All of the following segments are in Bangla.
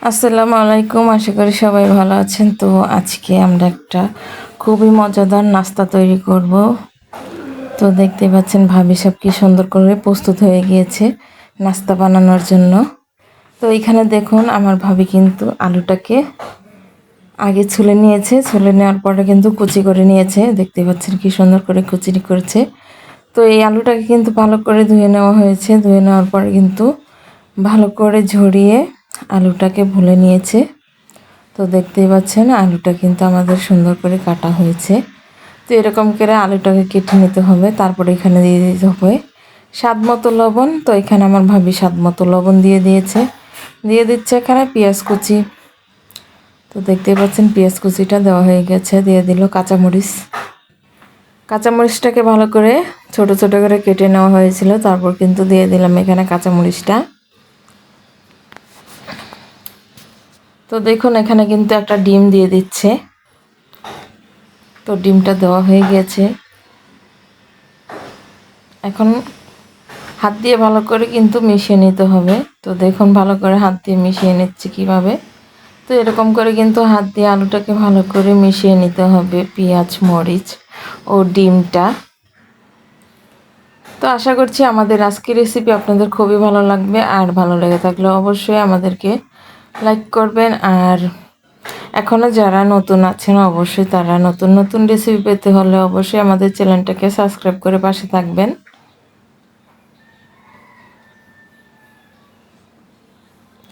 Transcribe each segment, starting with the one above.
আসসালামু আলাইকুম, আশা করি সবাই ভালো আছেন। তো আজকে আমরা একটা খুবই মজাদার নাস্তা তৈরি করব। তো দেখতে পাচ্ছেন ভাবি সব কি সুন্দর করে প্রস্তুত হয়ে গিয়েছে নাস্তা বানানোর জন্য। তো এখানে দেখুন আমার ভাবি কিন্তু আলুটাকে আগে ছুলে নিয়েছে, ছুলে নেওয়ার পরে কিন্তু কুচি করে নিয়েছে। দেখতে পাচ্ছেন কি সুন্দর করে কুচি করেছে। তো এই আলুটাকে কিন্তু ভালো করে ধুয়ে নেওয়া হয়েছে। ধুয়ে নেওয়ার পরে কিন্তু ভালো করে ঝরিয়ে আলুটাকে ভুলে নিয়েছে। তো দেখতেই পাচ্ছেন আলুটা কিন্তু আমাদের সুন্দর করে কাটা হয়েছে। তো এরকম করে আলুটাকে কেটে নিতে হবে। তারপরে এখানে দিয়ে দিতে হবে স্বাদ মতো লবণ। তো এখানে আমার ভাবি স্বাদ মতো লবণ দিয়ে দিয়েছে। দিয়ে দিচ্ছে এখানে পেঁয়াজ কুচি। তো দেখতেই পাচ্ছেন পেঁয়াজ কুচিটা দেওয়া হয়ে গেছে। দিয়ে দিল কাঁচামরিচ। কাঁচামরিচটাকে ভালো করে ছোট ছোট করে কেটে নেওয়া হয়েছিল। তারপর কিন্তু দিয়ে দিলাম এখানে কাঁচামরিচটা। তো দেখুন এখানে কিন্তু একটা ডিম দিয়ে দিচ্ছে। তো ডিমটা দেওয়া হয়ে গেছে। এখন হাত দিয়ে ভালো করে কিন্তু মিশিয়ে নিতে হবে। তো দেখুন ভালো করে হাত দিয়ে মিশিয়ে নিচ্ছি কীভাবে। তো এরকম করে কিন্তু হাত দিয়ে আলুটাকে ভালো করে মিশিয়ে নিতে হবে, পেঁয়াজ মরিচ ও ডিমটা। তো আশা করছি আমাদের আজকের রেসিপি আপনাদের খুবই ভালো লাগবে। আর ভালো লেগে থাকলে অবশ্যই আমাদেরকে লাইক করবেন। আর এখনও যারা নতুন আছেন অবশ্যই তারা নতুন নতুন রেসিপি পেতে হলে অবশ্যই আমাদের চ্যানেলটাকে সাবস্ক্রাইব করে পাশে থাকবেন।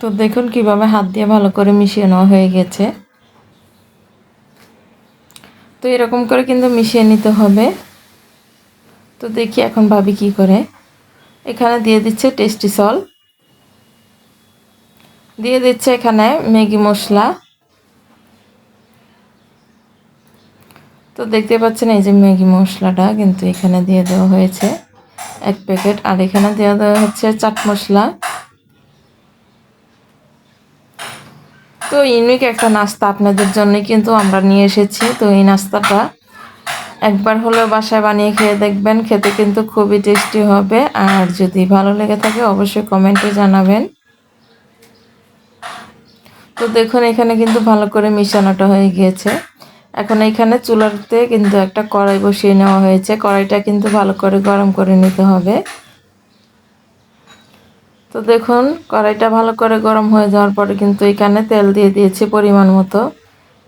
তো দেখুন কিভাবে হাত দিয়ে ভালো করে মিশিয়ে নেওয়া হয়ে গেছে। তো এরকম করে কিন্তু মিশিয়ে নিতে হবে। তো দেখি এখন ভাবি কি করে। এখানে দিয়ে দিচ্ছে টেস্টি সল্ট, দিয়ে দিচ্ছে এখানে ম্যাগি মশলা। তো দেখতে পাচ্ছেন এই যে ম্যাগি মশলাটা কিন্তু এখানে দিয়ে দেওয়া হয়েছে 1 প্যাকেট। আর এখানে দিয়ে দেওয়া হচ্ছে চাট মশলা। তো ইউনিক একটা নাস্তা আপনাদের জন্য কিন্তু আমরা নিয়ে এসেছি। তো এই নাস্তাটা একবার হলেও বাসায় বানিয়ে খেয়ে দেখবেন, খেতে কিন্তু খুবই টেস্টি হবে। আর যদি ভালো লেগে থাকে অবশ্যই কমেন্টে জানাবেন। তো দেখুন এখানে কিন্তু ভালো করে মিশানোটা হয়ে গিয়েছে। এখন এখানে চুলাতে কিন্তু একটা কড়াই বসিয়ে নেওয়া হয়েছে। কড়াইটা কিন্তু ভালো করে গরম করে নিতে হবে। তো দেখুন কড়াইটা ভালো করে গরম হয়ে যাওয়ার পরে কিন্তু এখানে তেল দিয়ে দিয়েছি পরিমাণ মতো।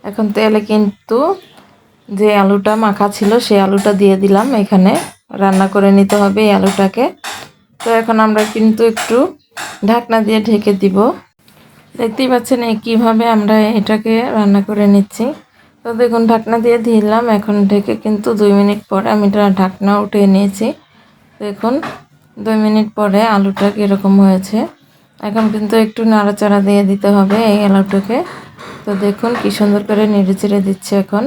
এখন তেলে কিন্তু যে আলুটা মাখা ছিল সেই আলুটা দিয়ে দিলাম। এখানে রান্না করে নিতে হবে এই আলুটাকে। তো এখন আমরা কিন্তু একটু ঢাকনা দিয়ে ঢেকে দিব। দেখতেই পাচ্ছেন কীভাবে আমরা এটাকে রান্না করে নিচ্ছি। তো দেখুন ঢাকনা দিয়ে দিলাম। এখন ঢেকে কিন্তু 2 মিনিট পরে আমি এটা ঢাকনা উঠিয়ে নিয়েছি। দেখুন 2 মিনিট পরে আলুটা কীরকম হয়েছে। এখন কিন্তু একটু নাড়াচাড়া দিয়ে দিতে হবে এই আলুটাকে। তো দেখুন কি সুন্দর করে নেড়ে চেড়ে দিচ্ছে এখন।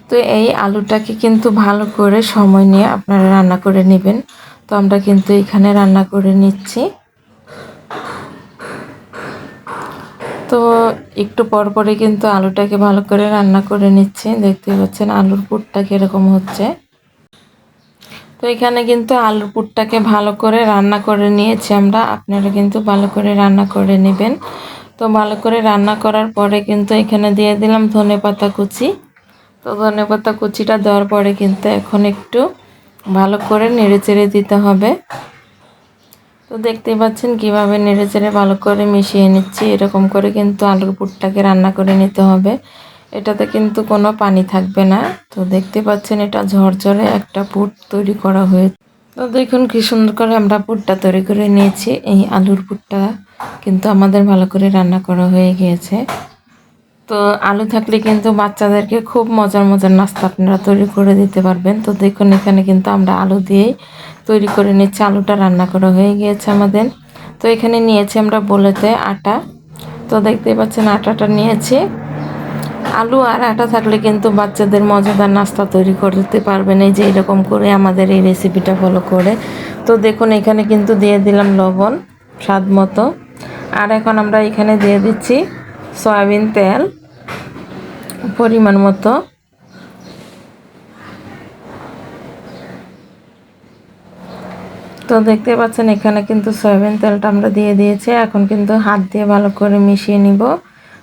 তো এই আলুটাকে কিন্তু ভালো করে সময় নিয়ে আপনারা রান্না করে নেবেন। তো আমরা কিন্তু এখানে রান্না করে নিচ্ছি। তো একটু পর পরে কিন্তু আলুটাকে ভালো করে রান্না করে নিচ্ছি। দেখতে পাচ্ছেন আলুর পুরটা কীরকম হচ্ছে। তো এখানে কিন্তু আলুর পুরটাকে ভালো করে রান্না করে নিয়েছি আমরা। আপনারা কিন্তু ভালো করে রান্না করে নেবেন। তো ভালো করে রান্না করার পরে কিন্তু এখানে দিয়ে দিলাম ধনেপাতা কুচি। তো ধনেপাতা কুচিটা দেওয়ার পরে কিন্তু এখন একটু ভালো করে নেড়েচেড়ে দিতে হবে। তো দেখতেই পাচ্ছেন কীভাবে নেড়েচেড়ে ভালো করে মিশিয়ে নিচ্ছি। এরকম করে কিন্তু আলুর পুরটাকে রান্না করে নিতে হবে। এটাতে কিন্তু কোনো পানি থাকবে না। তো দেখতে পাচ্ছেন এটা ঝরঝরে একটা পুর তৈরি করা হয়েছে। তো দেখুন কি সুন্দর করে আমরা পুরটা তৈরি করে নিয়েছি। এই আলুর পুরটা কিন্তু আমাদের ভালো করে রান্না করা হয়ে গিয়েছে। তো আলু থাকলে কিন্তু বাচ্চাদেরকে খুব মজার মজার নাস্তা আপনারা তৈরি করে দিতে পারবেন। তো দেখুন এখানে কিন্তু আমরা আলু দিয়েই তৈরি করে নিচ্ছি। আলুটা রান্না করা হয়ে গিয়েছে আমাদের। তো এখানে নিয়েছি আমরা বোলেতে আটা। তো দেখতেই পাচ্ছেন আটাটা নিয়েছি। আলু আর আটা থাকলে কিন্তু বাচ্চাদের মজাদার নাস্তা তৈরি করতে পারবেন এই যে এরকম করে আমাদের এই রেসিপিটা ফলো করে। তো দেখুন এখানে কিন্তু দিয়ে দিলাম লবণ স্বাদ মতো। আর এখন আমরা এখানে দিয়ে দিচ্ছি সয়াবিন তেল পরিমাণ মতো। তো দেখতে পাচ্ছেন এখানে কিন্তু সয়াবিন তেলটা আমরা দিয়ে দিয়েছি। এখন কিন্তু হাত দিয়ে ভালো করে মিশিয়ে নিব।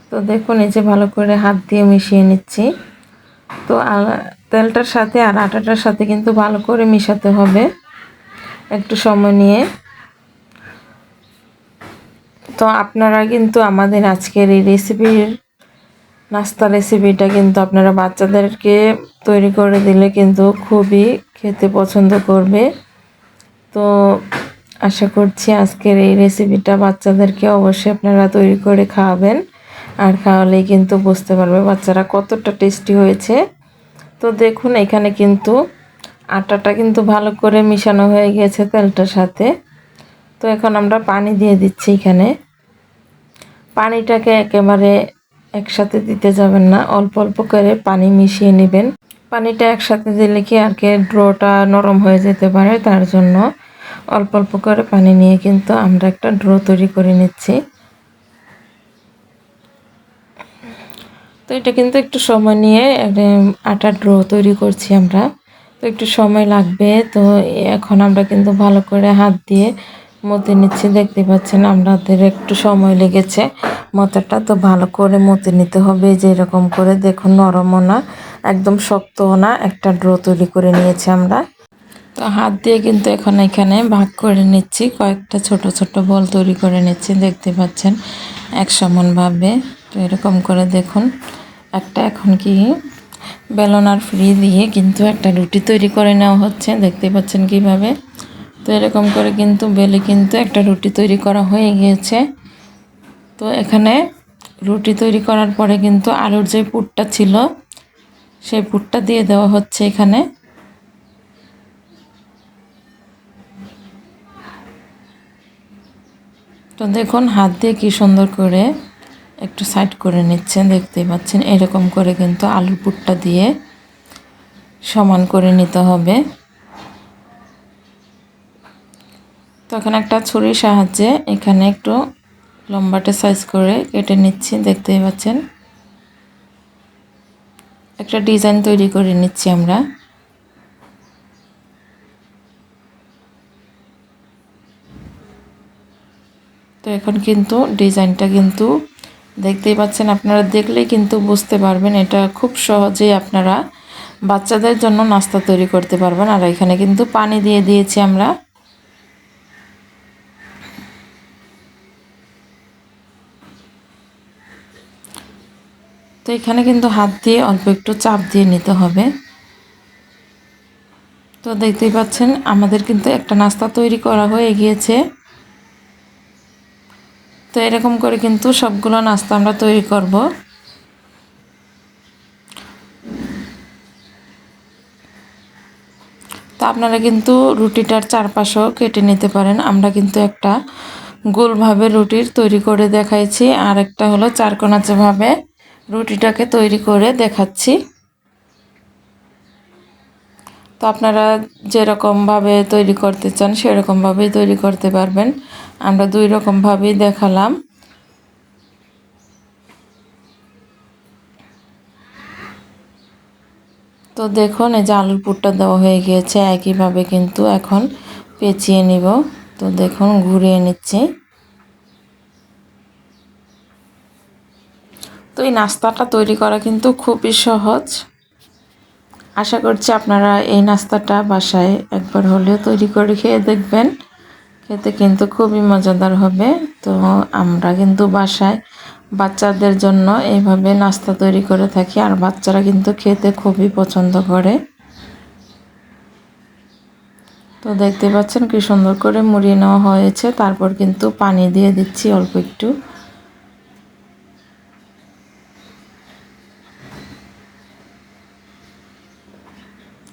তো দেখুন এই যে ভালো করে হাত দিয়ে মিশিয়ে নিচ্ছি। তো তেলটার সাথে আর আটাটার সাথে কিন্তু ভালো করে মিশাতে হবে একটু সময় নিয়ে। তো আপনারা কিন্তু আমাদের আজকের এই নাস্তা রেসিপিটা কিন্তু আপনারা বাচ্চাদেরকে তৈরি করে দিলে কিন্তু খুবই খেতে পছন্দ করবে। তো আশা করছি আজকের এই রেসিপিটা বাচ্চাদেরকে অবশ্যই আপনারা তৈরি করে খাওয়াবেন, আর খাওয়ালেই কিন্তু বুঝতে পারবে বাচ্চারা কতটা টেস্টি হয়েছে। তো দেখুন এখানে কিন্তু আটাটা কিন্তু ভালো করে মিশানো হয়ে গেছে তেলটার সাথে। তো এখন আমরা পানি দিয়ে দিচ্ছি এখানে। পানিটাকে একেবারে একসাথে দিতে যাবেন না, অল্প অল্প করে পানি মিশিয়ে নেবেন। পানিটা একসাথে দিলে কি আর কি ডোটা নরম হয়ে যেতে পারে, তার জন্য অল্প অল্প করে পানি নিয়ে কিন্তু আমরা একটা ডো তৈরি করে নিচ্ছি। তো এটা কিন্তু একটু সময় নিয়ে আটার ডো তৈরি করছি আমরা। তো একটু সময় লাগবে। তো এখন আমরা কিন্তু ভালো করে হাত দিয়ে মতে নিচ্ছি। দেখতে পাচ্ছেন আমাদের একটু সময় লেগেছে মতাটা। তো ভালো করে মতে নিতে হবে, যে এরকম করে দেখুন, নরমও না একদম শক্তও না, একটা ডো তৈরি করে নিয়েছি আমরা। তো হাত দিয়ে কিন্তু এখন এখানে ভাগ করে নিচ্ছি, কয়েকটা ছোট ছোট বল তৈরি করে নিচ্ছি। দেখতে পাচ্ছেন এক সমানভাবে। তো এরকম করে দেখুন একটা এখন কি বেলনার ফ্রি দিয়ে কিন্তু একটা রুটি তৈরি করে নেওয়া হচ্ছে। দেখতে পাচ্ছেন কিভাবে। তো এরকম করে কিন্তু বেলে কিন্তু একটা রুটি তৈরি করা হয়ে গিয়েছে। তো এখানে রুটি তৈরি করার পরে কিন্তু আলুর যে পুরটা ছিল সেই পুরটা দিয়ে দেওয়া হচ্ছে এখানে। তো দেখুন হাত দিয়ে কি সুন্দর করে একটু সাইড করে নিচ্ছেন। দেখতেই পাচ্ছেন এরকম করে কিন্তু আলুর পুরটা দিয়ে সমান করে নিতে হবে। তখন একটা ছুরির সাহায্যে এখানে একটু লম্বাটে সাইজ করে কেটে নিচ্ছি। দেখতেই পাচ্ছেন একটা ডিজাইন তৈরি করে নিচ্ছি আমরা। তো এখন কিন্তু ডিজাইনটা কিন্তু দেখতেই পাচ্ছেন, আপনারা দেখলেই কিন্তু বুঝতে পারবেন এটা খুব সহজেই আপনারা বাচ্চাদের জন্য নাস্তা তৈরি করতে পারবেন। আর এখানে কিন্তু পানি দিয়ে দিয়েছি আমরা। তো এখানে কিন্তু হাত দিয়ে অল্প একটু চাপ দিয়ে নিতে হবে। তো দেখতেই পাচ্ছেন আমাদের কিন্তু একটা নাস্তা তৈরি করা হয়ে গিয়েছে। তো এরকম করে কিন্তু সবগুলো নাস্তা আমরা তৈরি করব। তো আপনারা কিন্তু রুটিটার চারপাশেও কেটে নিতে পারেন। আমরা কিন্তু একটা গোলভাবে রুটির তৈরি করে দেখাইছি, আর একটা হলো চারকোনাচেভাবে রুটিটাকে তৈরি করে দেখাচ্ছি। তো আপনারা যেরকমভাবে তৈরি করতে চান সেরকমভাবেই তৈরি করতে পারবেন। আমরা দুই রকমভাবেই দেখালাম। তো দেখুন এই যে আলুর পুরটা দেওয়া হয়ে গিয়েছে, একইভাবে কিন্তু এখন পেঁচিয়ে নিব। তো দেখুন ঘুরিয়ে নিচ্ছি। তো এই নাস্তাটা তৈরি করা কিন্তু খুবই সহজ। আশা করছি আপনারা এই নাস্তাটা বাসায় একবার হলেও তৈরি করে খেয়ে দেখবেন। খেতে কিন্তু খুবই মজাদার হবে। তো আমরা কিন্তু বাসায় বাচ্চাদের জন্য এইভাবে নাস্তা তৈরি করে থাকি, আর বাচ্চারা কিন্তু খেতে খুবই পছন্দ করে। তো দেখতে পাচ্ছেন কি সুন্দর করে মুড়িয়ে নেওয়া হয়েছে। তারপর কিন্তু পানি দিয়ে দিচ্ছি অল্প একটু।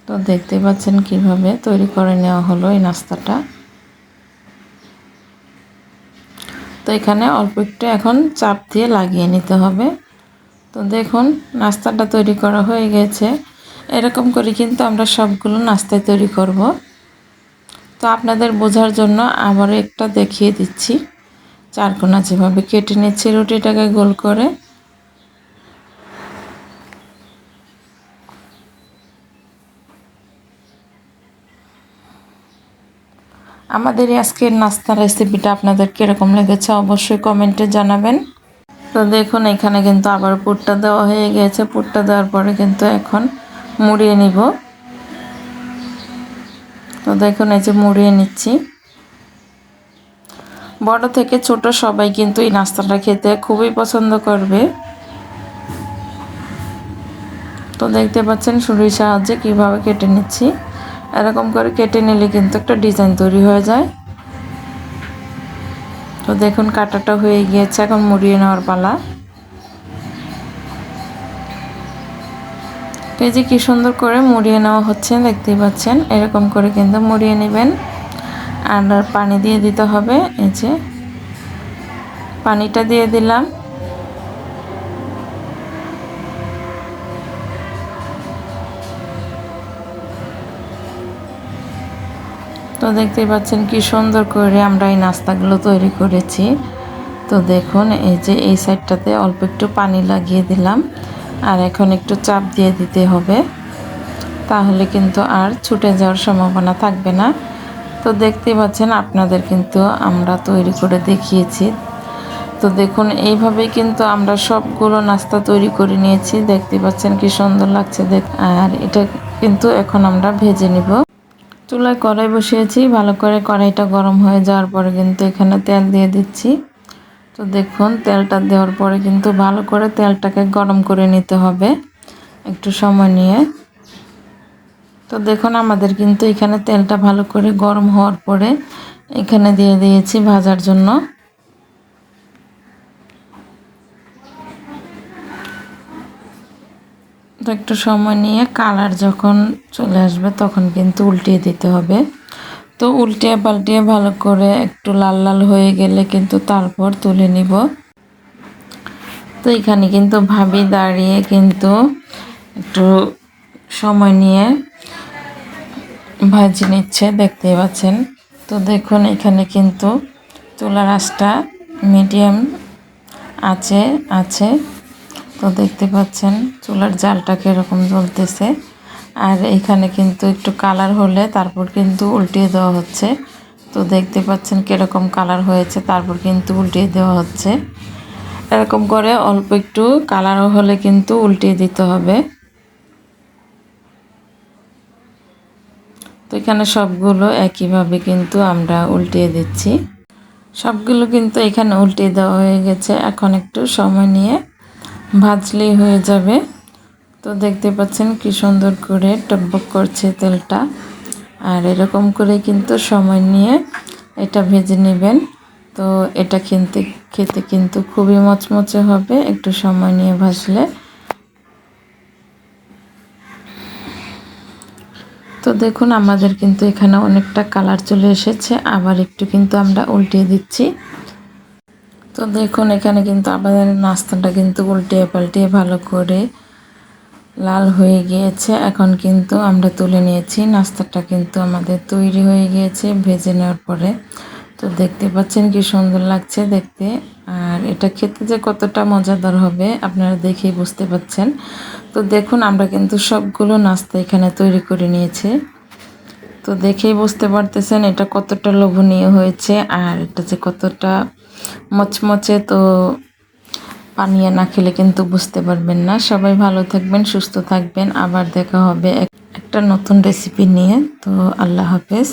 তো দেখতে পাচ্ছেন কিভাবে তৈরি করে নেওয়া হলো এই নাস্তাটা। তো এখানে অল্প একটু এখন চাপ দিয়ে লাগিয়ে নিতে হবে। তো দেখুন নাস্তাটা তৈরি করা হয়ে গেছে। এরকম করে কিন্তু আমরা সবগুলো নাস্তায় তৈরি করব। তো আপনাদের বোঝার জন্য আবারও একটা দেখিয়ে দিচ্ছি। চারকোনা যেভাবে কেটে নিচ্ছি রুটিটাকে গোল করে। আমাদের এই আজকের নাস্তার রেসিপিটা আপনাদের কীরকম লেগেছে অবশ্যই কমেন্টে জানাবেন। তো দেখুন এখানে কিন্তু আবার পুরটা দেওয়া হয়ে গিয়েছে। পুরটা দেওয়ার পরে কিন্তু এখন মুড়িয়ে নিব। তো দেখুন এই যে মুড়িয়ে নিচ্ছি। বড় থেকে ছোট সবাই কিন্তু এই নাস্তাটা খেতে খুবই পছন্দ করবে। তো দেখতে পাচ্ছেন ছুরির সাহায্যে কীভাবে কেটে নিচ্ছি। এরকম করে কেটে নিলে কিন্তু একটা ডিজাইন তৈরি হয়ে যায়। তো দেখুন কাটাটা হয়ে গিয়েছে, এখন মুড়িয়ে নেওয়ার পালা। তো এই যে কী সুন্দর করে মুড়িয়ে নেওয়া হচ্ছে দেখতেই পাচ্ছেন। এরকম করে কিন্তু মুড়িয়ে নেবেন। আর পানি দিয়ে দিতে হবে। এই যে পানিটা দিয়ে দিলাম। তো দেখতেই পাচ্ছেন কি সুন্দর করে আমরা এই নাস্তাগুলো তৈরি করেছি। তো দেখুন এই যে এই সাইডটাতে অল্প একটু পানি লাগিয়ে দিলাম। আর এখন একটু চাপ দিয়ে দিতে হবে, তাহলে কিন্তু আর ছুটে যাওয়ার সম্ভাবনা থাকবে না। তো দেখতেই পাচ্ছেন আপনাদের কিন্তু আমরা তৈরি করে দেখিয়েছি। তো দেখুন এইভাবেই কিন্তু আমরা সবগুলো নাস্তা তৈরি করে নিয়েছি। দেখতে পাচ্ছেন কি সুন্দর লাগছে আর এটা কিন্তু এখন আমরা ভেজে নিব। চুলায় কড়াই বসিয়েছি, ভালো করে কড়াইটা গরম হয়ে যাওয়ার পরে কিন্তু এখানে তেল দিয়ে দিচ্ছি। তো দেখুন তেলটা দেওয়ার পরে কিন্তু ভালো করে তেলটাকে গরম করে নিতে হবে একটু সময় নিয়ে। তো দেখুন আমাদের কিন্তু এখানে তেলটা ভালো করে গরম হওয়ার পরে এখানে দিয়ে দিয়েছি ভাজার জন্য। তো একটু সময় নিয়ে কালার যখন চলে আসবে তখন কিন্তু উল্টিয়ে দিতে হবে। তো উল্টিয়ে পাল্টিয়ে ভালো করে একটু লাল লাল হয়ে গেলে কিন্তু তারপর তুলে নিব। তো এখানে কিন্তু ভাবি দাঁড়িয়ে কিন্তু একটু সময় নিয়ে ভাজি নিচ্ছে দেখতে পাচ্ছেন। তো দেখুন এখানে কিন্তু চুলার আঁচটা মিডিয়াম আছে। তো দেখতে পাচ্ছেন চুলার জালটা কীরকম জ্বলতেছে। আর এখানে কিন্তু একটু কালার হলে তারপর কিন্তু উল্টিয়ে দেওয়া হচ্ছে। তো দেখতে পাচ্ছেন কীরকম কালার হয়েছে, তারপর কিন্তু উল্টিয়ে দেওয়া হচ্ছে। এরকম করে অল্প একটু কালার হলে কিন্তু উল্টিয়ে দিতে হবে। তো এখানে সবগুলো একইভাবে কিন্তু আমরা উল্টিয়ে দিচ্ছি। সবগুলো কিন্তু এখানে উল্টিয়ে দেওয়া হয়ে গেছে। এখন একটু সময় নিয়ে ভাজলেই হয়ে যাবে। তো দেখতে পাচ্ছেন কি সুন্দর করে টকবক করছে তেলটা। আর এরকম করে কিন্তু সময় নিয়ে এটা ভেজে নেবেন। তো এটা খেতে কিন্তু খুবই মচমচে হবে একটু সময় নিয়ে ভাজলে। তো দেখুন আমাদের কিন্তু এখানে অনেকটা কালার চলে এসেছে। আবার একটু কিন্তু আমরা উল্টিয়ে দিচ্ছি। তো দেখুন এখানে কিন্তু আমাদের নাস্তাটা কিন্তু উল্টিয়ে পাল্টিয়ে ভালো করে লাল হয়ে গিয়েছে। এখন কিন্তু আমরা তুলে নিয়েছি। নাস্তাটা কিন্তু আমাদের তৈরি হয়ে গিয়েছে ভেজে নেওয়ার পরে। তো দেখতে পাচ্ছেন কি সুন্দর লাগছে দেখতে। আর এটা খেতে যে কতটা মজাদার হবে আপনারা দেখেই বুঝতে পাচ্ছেন। তো দেখুন আমরা কিন্তু সবগুলো নাস্তা এখানে তৈরি করে নিয়েছি। তো দেখেই বুঝতে পারতেছেন এটা কতটা লোভনীয় হয়েছে আর এটা যে কতটা মচমচে। তো পানিয়ে না খেলে কিন্তু বুঝতে পারবেন না। সবাই ভালো থাকবেন, সুস্থ থাকবেন। আবার দেখা হবে একটা নতুন রেসিপি নিয়ে। তো আল্লাহ হাফেজ।